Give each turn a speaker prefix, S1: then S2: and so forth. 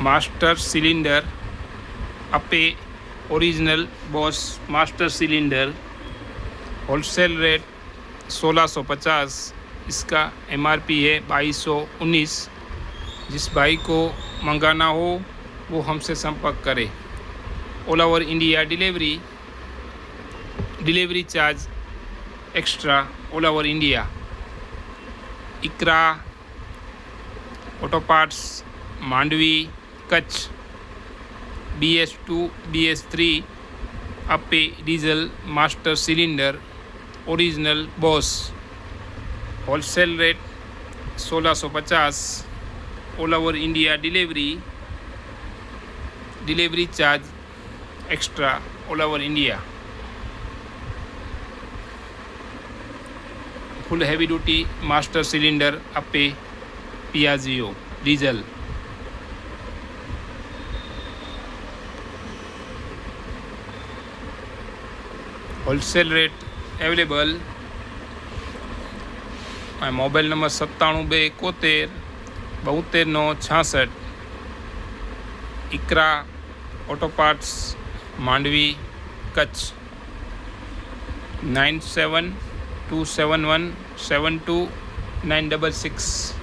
S1: Master cylinder अपे original boss master cylinder wholesale rate 1650। इसका MRP है 2219। जिस भाई को मंगाना हो वो हमसे संपर्क करे। All over India delivery charge extra all over India. Iqra auto parts Mandvi Kutch BS2 BS3 Ape diesel master cylinder original Bosch wholesale rate 1650। All over India delivery charge extra all over India. Full heavy duty master cylinder Ape Piaggio diesel. Wholesale rate available. Mobile number 9721723966। Iqra auto parts Mandvi Kutch 9727172966।